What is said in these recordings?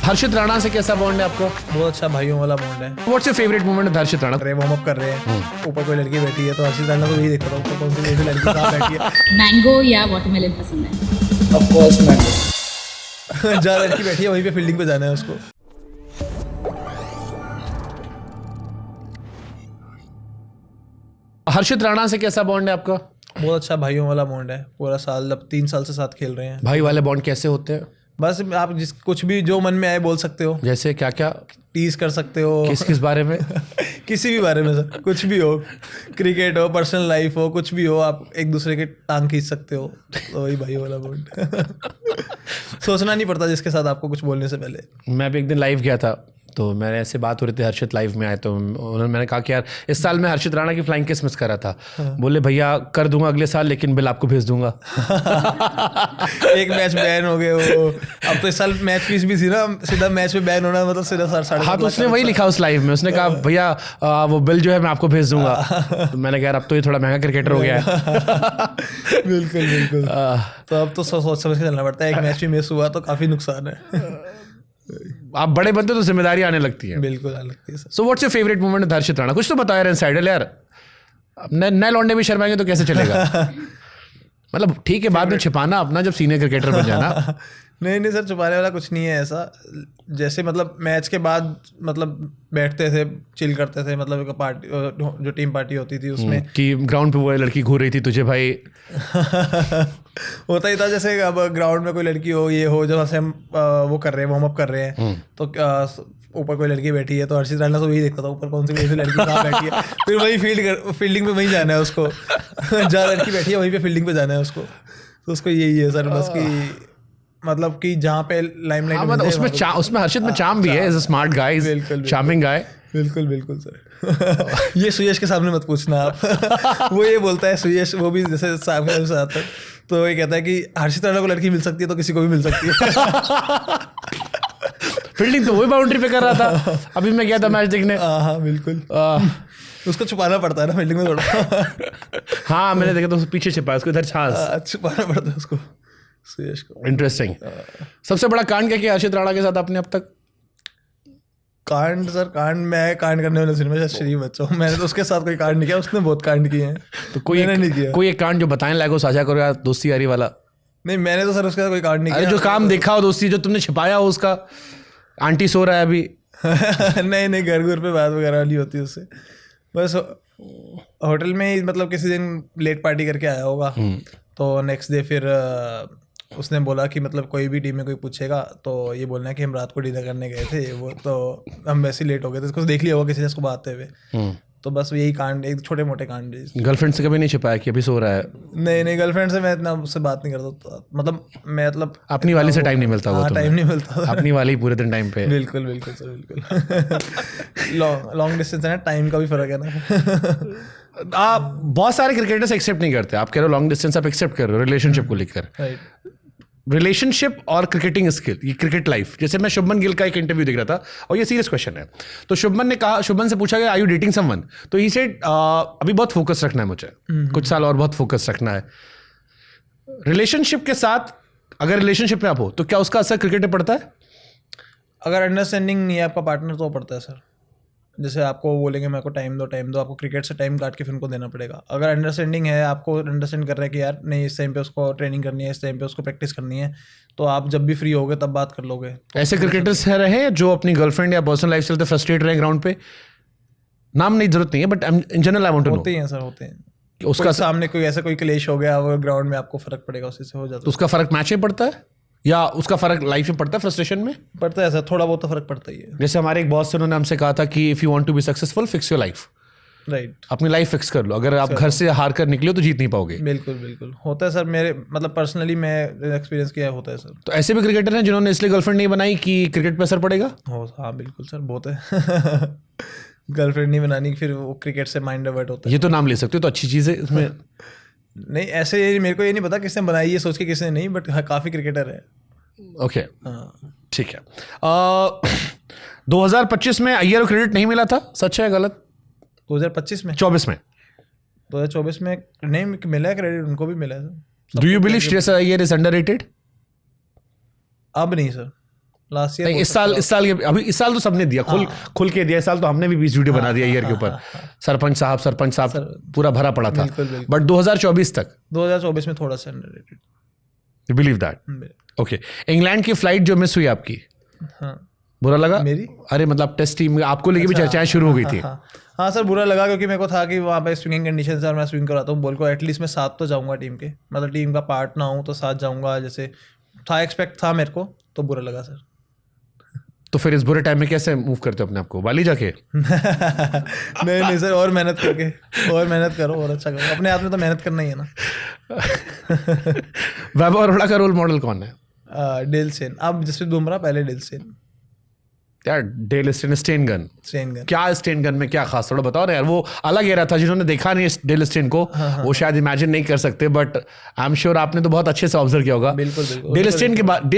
हर्षित राणा से कैसा बॉन्ड है आपको? बहुत अच्छा भाइयों वाला बॉन्ड है। What's your favourite moment with Harshit Rana? Warm up कर रहे हैं, ऊपर कोई लड़की बैठी है तो हर्षित राणा को यही देखता था ऊपर कौन सी लड़की कहाँ बैठी है। मैंगो या वाटरमेलन पसंद है? Of course mango. जहाँ लड़की बैठी है वहीं पे फील्डिंग पे जाना है उसको। हर्षित राणा से कैसा बॉन्ड है आपका? बहुत अच्छा भाइयों वाला बॉन्ड है। पूरा साल, अब 3 साल से साथ खेल रहे हैं। भाई वाले बॉन्ड कैसे होते हैं? बस आप जिस कुछ भी जो मन में आए बोल सकते हो। जैसे क्या क्या? टीज कर सकते हो। किस बारे में? किसी भी बारे में सर, कुछ भी हो, क्रिकेट हो, पर्सनल लाइफ हो, कुछ भी हो, आप एक दूसरे के टांग खींच सकते हो। तो वही भाई वाला बॉन्ड। सोचना नहीं पड़ता जिसके साथ आपको कुछ बोलने से पहले। मैं भी एक दिन लाइव गया था तो मैंने ऐसे बात हो रही थी, हर्षित लाइव में आए तो मैंने कहा कि यार इस साल मैं हर्षित राणा की फ्लाइंग किस मिस कर रहा था। बोले भैया कर दूंगा अगले साल, लेकिन बिल आपको भेज दूंगा। एक मैच बैन हो गए वो। अब तो इस साल मैच फीस भी थी ना, सीधा मैच में बैन होना मतलब सीधा 7.5 हाँ, तो उसने वही लिखा उस लाइव में, उसने कहा भैया वो बिल जो है मैं आपको भेज दूंगा। तो मैंने कहा यार अब तो ये थोड़ा महंगा क्रिकेटर हो गया है। बिल्कुल बिल्कुल। तो अब तो सोच समझ के चलना पड़ता है। एक मैच भी मिस हुआ तो काफी नुकसान है। आप बड़े बनते तो जिम्मेदारी आने लगती है। बिल्कुल आने लगती है sir. So what's your favourite moment with Harshit Rana? कुछ तो बताओ यार इनसाइडर यार। नए लौंडे भी शर्माएंगे तो कैसे चलेगा? मतलब ठीक है, बाद में छिपाना अपना जब सीनियर क्रिकेटर बन जाना। नहीं सर, छुपाने वाला कुछ नहीं है ऐसा। जैसे मतलब मैच के बाद मतलब बैठते थे, चिल करते थे, मतलब एक पार्टी जो टीम पार्टी होती थी उसमें कि ग्राउंड पे वो लड़की घूर रही थी तुझे भाई। होता ही था। जैसे अब ग्राउंड में कोई लड़की हो, ये हो, जब हम वो कर रहे हैं, वार्म अप कर रहे हैं, तो ऊपर कोई लड़की बैठी है तो हर्षित राणा तो यही देखता था ऊपर कौन सी लड़की कहाँ बैठी है। फिर वही फील्डिंग पे वहीं जाना है उसको। जहाँ लड़की बैठी है वहीं पे फील्डिंग पे जाना है उसको। तो उसको यही है सर बस कि मतलब कि जहाँ पे लाइमलाइट मतलब उसमें हर्षित में चार्म भी है। Is a smart guy, is charming guy. बिल्कुल सर। ये सुयश के सामने मत पूछना आप। वो ये बोलता है, सुयश वो भी जैसे सामने से आता है तो ये कहता है कि हर्षित राणा को लड़की मिल सकती है तो किसी को भी मिल सकती है। फील्डिंग तो वही बाउंड्री पे कर रहा था। अभी मैं गया था मैच देखने। हाँ बिल्कुल। उसको छुपाना पड़ता है ना फील्डिंग में थोड़ा। हाँ मैंने देखा तो पीछे छिपा, उसको इधर छुपाना पड़ता है उसको, सुयश को। इंटरेस्टिंग। सबसे बड़ा कांड क्या किया हर्षित राणा के साथ आपने अब तक? कांड मैं कांड करने वाला सिनेमा श्री बच्चा हूँ। मैंने तो उसके साथ कोई कांड नहीं किया, उसने बहुत कांड किए हैं। तो कोई एक कांड जो बताने लायक हो साझा करो यार, दोस्ती यारी वाला। नहीं, मैंने तो सर उसके साथ कोई कांड नहीं किया। जो काम देखा हो दोस्ती, जो तुमने छिपाया हो उसका। आंटी सो रहा है अभी। नहीं, घर पे बात वगैरह वाली होती है उससे। बस होटल में ही मतलब किसी दिन लेट पार्टी करके आया होगा, तो नेक्स्ट डे फिर उसने बोला कि मतलब कोई भी टीम में कोई पूछेगा तो ये बोलना है कि हम रात को डिनर करने गए थे, वो तो हम वैसे ही लेट हो गए थे। उसको देख लिया होगा किसी ने उसको आते हुए। तो बस यही कांड, एक छोटे मोटे कांड। गर्लफ्रेंड से कभी नहीं छिपाया कि अभी सो रहा है? नहीं, गर्लफ्रेंड से मैं इतना उससे बात नहीं करता। मतलब अपनी वाली से टाइम नहीं मिलता होगा? टाइम नहीं मिलता। अपनी वाली पूरे दिन टाइम पे। बिल्कुल सर, बिल्कुल। लॉन्ग डिस्टेंस है ना, टाइम का भी फर्क है ना। आप बहुत सारे क्रिकेटर्स एक्सेप्ट नहीं करते। आप कह रहे हो लॉन्ग डिस्टेंस आप एक्सेप्ट कर रहे हो रिलेशनशिप को लेकर। रिलेशनशिप और क्रिकेटिंग स्किल, ये क्रिकेट लाइफ। जैसे मैं शुभमन गिल का एक इंटरव्यू देख रहा था और ये सीरियस क्वेश्चन है। तो शुभमन से पूछा गया, आर यू डेटिंग समवन? तो ही सेड अभी बहुत फोकस रखना है मुझे, कुछ साल और बहुत फोकस रखना है। रिलेशनशिप के साथ, अगर रिलेशनशिप में आप हो तो क्या उसका असर क्रिकेट पे पड़ता है? अगर अंडरस्टैंडिंग नहीं है आपका पार्टनर तो पड़ता है सर। जैसे आपको बोलेंगे मेरे को टाइम दो, आपको क्रिकेट से टाइम काट के फिर उनको देना पड़ेगा। अगर अंडरस्टैंडिंग है, आपको अंडरस्टैंड कर रहे हैं कि यार नहीं इस टाइम पे उसको ट्रेनिंग करनी है, इस टाइम पे उसको प्रैक्टिस करनी है, तो आप जब भी फ्री होगे तब बात कर लोगे। ऐसे क्रिकेटर्स रहे जो अपनी गर्लफ्रेंड या पर्सनल लाइफ चलते फ्रस्ट्रेट रहे ग्राउंड पे? नाम नहीं, जरूरत नहीं है, but in general I want to know. होते हैं सर, होते हैं। उसका सामने कोई ऐसा कोई क्लेश हो गया ग्राउंड में, आपको फर्क पड़ेगा, उसी से हो जाता है। तो उसका फर्क मैच में पड़ता है या उसका फर्क लाइफ में पड़ता है, फ्रस्ट्रेशन में? पड़ता है सर, थोड़ा बहुत तो फर्क पड़ता ही है। जैसे हमारे एक बॉस से उन्होंने हमसे कहा था कि if you want to be successful fix your life. Right, अपनी लाइफ फिक्स कर लो। अगर आप घर से हार कर निकले तो जीत नहीं पाओगे। बिल्कुल होता है सर। मेरे मतलब पर्सनली मैं एक्सपीरियंस किया होता है सर। तो ऐसे भी क्रिकेटर हैं जिन्होंने इसलिए गर्लफ्रेंड नहीं बनाई कि क्रिकेट पे असर पड़ेगा? हाँ बिल्कुल सर, बहुत है। गर्लफ्रेंड नहीं बनानी, फिर वो क्रिकेट से माइंड डाइवर्ट होता है। ये तो नाम ले सकते हो, तो अच्छी चीज़ है इसमें। नहीं ऐसे मेरे को ये नहीं पता किसने बनाई है, सोच के किसने नहीं, बट हाँ काफ़ी क्रिकेटर है। ओके ठीक है। 2025 में अय्यर को क्रेडिट नहीं मिला था, सच है गलत? 2025 में? 2024 में नहीं मिला है क्रेडिट, उनको भी मिला है। Do you believe Shreyas Iyer is underrated? अब नहीं सर, लास्ट नहीं, ईयर इस साल तो सबने दिया, खुल के दिया। इस साल तो हमने भी 20 वीडियो बना दिया ईयर के ऊपर। सरपंच साहब पूरा भरा पड़ा था। बट 2024 तक 2024 में थोड़ा सा underrated, you believe that? Okay, England की फ्लाइट जो मिस हुई आपकी, हाँ बुरा लगा? मेरी अरे मतलब टेस्ट टीम में आपको लेके भी चर्चाएं शुरू हो गई थी। हाँ सर, बुरा लगा क्योंकि मेरे को था कि वहाँ पे स्विंगिंग कंडीशन और मैं स्विंग कराता हूँ बॉल को, एटलीस्ट मैं साथ तो जाऊँगा टीम के, मतलब टीम का पार्ट ना हूँ तो साथ जाऊँगा, जैसे था एक्सपेक्ट था मेरे को, तो बुरा लगा सर। तो फिर इस बुरे टाइम में कैसे मूव करते हो अपने आप को? बाली जाके? नहीं सर, और मेहनत करके, और मेहनत करो और अच्छा करो, अपने हाथ में तो मेहनत करना ही है ना। वैभव अरोड़ा का रोल मॉडल कौन है? डेल सेन, अब जसप्रीत बुमराह, पहले डेल सेन। यार डेल स्टेन गन क्या, स्टेन गन में क्या खास, थोड़ा बताओ ना यार। वो अलग एरा था, जिन्होंने देखा नहीं डेल स्टेन को वो शायद इमेजिन नहीं कर सकते, बट आई एम श्योर आपने तो बहुत अच्छे से ऑब्जर्व किया होगा। बिल्कुल डेल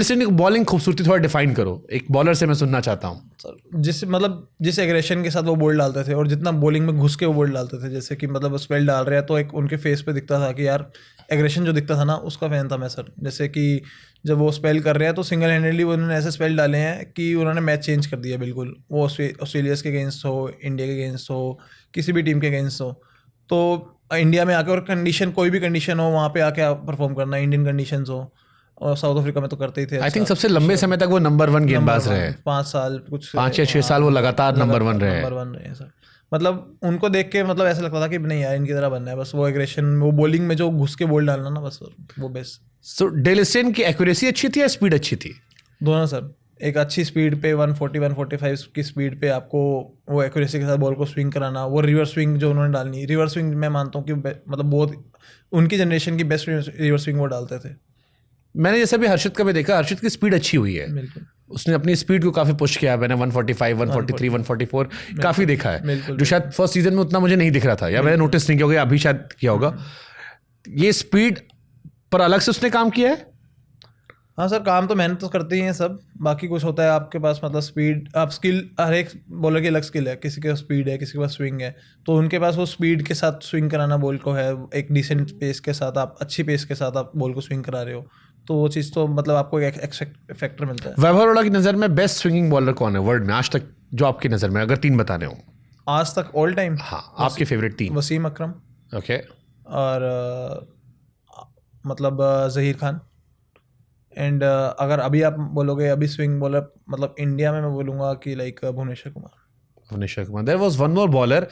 स्टेन की बॉलिंग खूबसूरती थोड़ा डिफाइन करो, एक बॉलर से मैं सुनना चाहता हूँ। जिस एग्रेशन के साथ वो बॉल डालते थे और जितना बॉलिंग में घुस के वो बॉल डालते थे, जैसे कि मतलब स्पेल डाल रहे हैं तो एक उनके फेस पे दिखता था कि यार एग्रेशन जो दिखता था ना, उसका फैन था मैं सर। जैसे कि जब वो स्पेल कर रहे हैं तो सिंगल हैंडेडली उन्होंने ऐसे स्पेल डाले हैं कि उन्होंने मैच चेंज कर दिया बिल्कुल। वो ऑस्ट्रेलिया के अगेंस्ट हो, इंडिया के अगेंस्ट हो, किसी भी टीम के अगेंस्ट हो, तो इंडिया में आके, और कंडीशन कोई भी कंडीशन हो वहाँ पे आके परफॉर्म करना, इंडियन कंडीशन हो, और साउथ अफ्रीका में तो करते ही थे। आई थिंक सबसे लंबे समय तक वो नंबर 1 गेंदबाज रहे, 5 साल, कुछ 5 या 6 साल वो लगातार नंबर 1 रहे सर। मतलब उनको देख के मतलब ऐसा लगता था कि नहीं यार इनकी तरह बनना है, बस वो एग्रेशन, वो बॉलिंग में जो घुस के बॉल डालना ना, बस वो बेस्ट। सो डेल स्टेन की एक्यूरेसी अच्छी थी या स्पीड अच्छी थी? दोनों सर, एक अच्छी स्पीड पे 140-145 की स्पीड पे आपको वो एक्यूरेसी के साथ बॉल को स्विंग कराना, वो रिवर्स स्विंग जो उन्होंने डालनी, रिवर्स स्विंग मैं मानता हूँ कि मतलब बहुत उनकी जनरेशन की बेस्ट रिवर्स स्विंग वो डालते थे। मैंने जैसे भी हर्षित का भी देखा, हर्षित की स्पीड अच्छी हुई है, बिल्कुल उसने अपनी स्पीड को काफी पुश किया। मैंने 145, 143, 144 काफी देखा है, जो शायद फर्स्ट सीजन में उतना मुझे नहीं दिख रहा था, या मैंने नोटिस नहीं किया होगा, अभी शायद किया होगा। ये स्पीड पर अलग से उसने काम किया है। हाँ सर, काम तो मेहनत तो करते ही हैं सब, बाकी कुछ होता है आपके पास, मतलब स्पीड, आप स्किल, हर एक बॉलर की अलग स्किल है, किसी के पास स्पीड है, किसी के पास स्विंग है, तो उनके पास वो स्पीड के साथ स्विंग कराना बॉल को है, एक डिसेंट पेस के साथ, आप अच्छी पेस के साथ आप बॉल को स्विंग करा रहे हो, तो वो चीज़ तो मतलब आपको एक फैक्टर मिलता है। वैभव अरोड़ा की नज़र में बेस्ट स्विंगिंग बॉलर कौन है वर्ल्ड में आज तक, जो आपकी नज़र में, अगर 3 बताने हो आज तक ऑल टाइम? हाँ, आपके फेवरेट 3। वसीम अकरम, ओके, और मतलब ज़हीर खान, एंड अगर अभी आप बोलोगे अभी स्विंग बॉलर, मतलब इंडिया में मैं बोलूँगा कि like Bhuvneshwar Kumar. There was one more bowler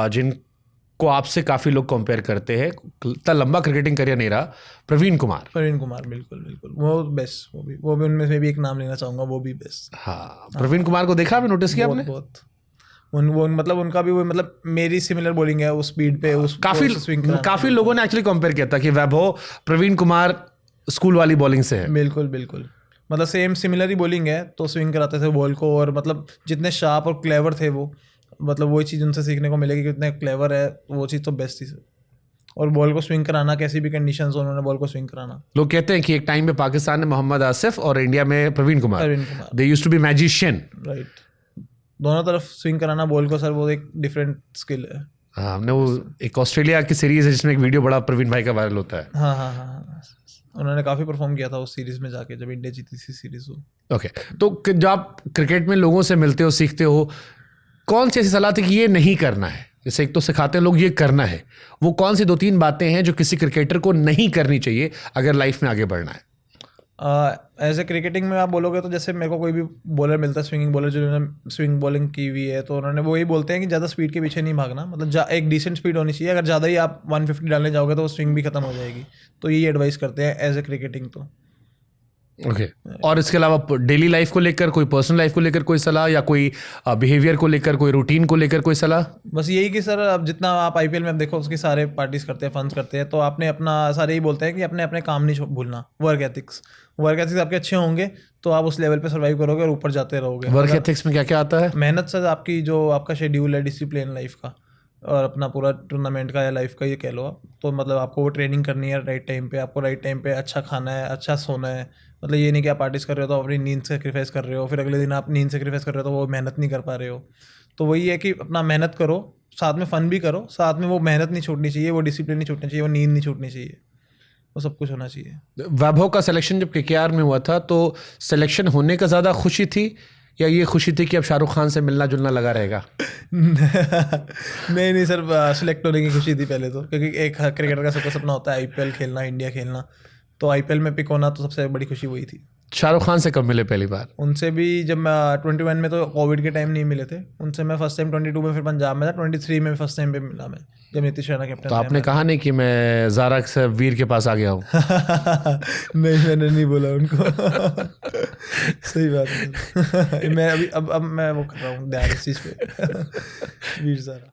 जिनको आपसे काफ़ी लोग कंपेयर करते हैं, इतना लंबा क्रिकेटिंग करियर नहीं रहा, प्रवीण कुमार। बिल्कुल वो बेस्ट, वो भी उनमें से भी एक नाम लेना चाहूँगा, वो भी बेस्ट। हाँ, प्रवीण कुमार को देखा आपने, नोटिस किया आपने? बहुत वो मतलब उनका भी वो मतलब मेरी सिमिलर बॉलिंग है, उस स्पीड पे, उस काफ़ी लोगों ने एक्चुअली कंपेयर किया था कि वैभव प्रवीण कुमार स्कूल वाली बॉलिंग से है। बिल्कुल मतलब सेम सिमिलर ही बॉलिंग है, तो स्विंग कराते थे बॉल को, और मतलब जितने शार्प और क्लेवर थे वो, मतलब वही चीज़ उनसे सीखने को मिलेगी कि कितने क्लेवर है, वो चीज़ तो बेस्ट थी सर। और बॉल को स्विंग कराना, कैसी भी कंडीशंस हो, उन्होंने बॉल को स्विंग कराना। लोग कहते हैं कि एक टाइम में पाकिस्तान में मोहम्मद आसिफ और इंडिया में Praveen Kumar, they used to be magician. Right, दोनों तरफ स्विंग कराना बॉल को सर, वो एक डिफरेंट स्किल है। हाँ, हमने वो एक ऑस्ट्रेलिया की सीरीज है जिसमें एक वीडियो बड़ा प्रवीण भाई का वायरल होता है। हाँ, उन्होंने काफ़ी परफॉर्म किया था उस सीरीज में जाके, जब इंडिया जीती थी सीरीज वो। ओके, तो जब आप क्रिकेट में लोगों से मिलते हो, सीखते हो, कौन सी ऐसी सलाह थी कि ये नहीं करना है? जैसे एक तो सिखाते हैं लोग ये करना है, वो कौन सी 2-3 बातें हैं जो किसी क्रिकेटर को नहीं करनी चाहिए अगर लाइफ में आगे बढ़ना है? एज ए क्रिकेटिंग में आप बोलोगे तो जैसे मेरे को कोई भी बॉलर मिलता है, स्विंगिंग बॉलर, जिन्होंने स्विंग बॉलिंग की हुई है, तो उन्होंने वही बोलते हैं कि ज़्यादा स्पीड के पीछे नहीं भागना, मतलब एक डिसेंट स्पीड होनी चाहिए। अगर ज़्यादा ही आप 150 डालने जाओगे तो स्विंग भी खत्म हो जाएगी, तो यही एडवाइस करते हैं एज ए क्रिकेटिंग तो। ओके, और इसके अलावा डेली लाइफ को लेकर, कोई पर्सनल लाइफ को लेकर कोई सलाह, या कोई बिहेवियर को लेकर, कोई रूटीन को लेकर कोई सलाह? बस यही कि सर, अब जितना आप आईपीएल में देखो उसकी सारे पार्टीज करते हैं, फंड्स करते हैं, तो आपने अपना सारे ही बोलते हैं कि अपने अपने काम नहीं भूलना। वर्क एथिक्स आपके अच्छे होंगे तो आप उस लेवल पे सर्वाइव करोगे और ऊपर जाते रहोगे। वर्क एथिक्स में क्या क्या आता है? मेहनत सर, आपकी जो आपका शेड्यूल है, डिसिप्लिन लाइफ का, और अपना पूरा टूर्नामेंट का या लाइफ का, ये कह लो आप, तो मतलब आपको वो ट्रेनिंग करनी है राइट टाइम पे, आपको राइट टाइम पे अच्छा खाना है, अच्छा सोना है। मतलब ये नहीं कि आप पार्टीज कर रहे हो तो अपनी नींद सेक्रीफाइस कर रहे हो, फिर अगले दिन आप नींद सेक्रीफाइस कर रहे हो तो वो मेहनत नहीं कर पा रहे हो। तो वही है कि अपना मेहनत करो, साथ में फ़न भी करो, साथ में वो मेहनत नहीं छूटनी चाहिए, वो डिसिप्लिन नहीं छूटनी चाहिए, वो नींद नहीं छूटनी चाहिए। वो सब कुछ होना चाहिए। वैभव का सिलेक्शन जब केकेआर में हुआ था तो सिलेक्शन होने का ज़्यादा खुशी थी या ये खुशी थी कि अब शाहरुख खान से मिलना जुलना लगा रहेगा? नहीं सर, सिलेक्ट होने की खुशी थी पहले तो, क्योंकि एक क्रिकेटर का सबका सपना होता है आईपीएल खेलना, इंडिया खेलना, तो आईपीएल में पिक होना तो सबसे बड़ी खुशी वही थी। शाहरुख खान से कब मिले पहली बार? उनसे भी जब मैं 21 में, तो कोविड के टाइम नहीं मिले थे उनसे, मैं फर्स्ट टाइम 22 में फिर पंजाब में था, 23 में फर्स्ट टाइम पे मिला मैं, जब नीतीश राणा कैप्टन। तो आपने कहा नहीं कि मैं ज़ारा से वीर के पास आ गया हूँ? नहीं, मैंने नहीं बोला उनको। सही बात है। मैं अभी अब मैं वो कर रहा हूँ ध्यान इस चीज़ पे। वीर ज़ारा।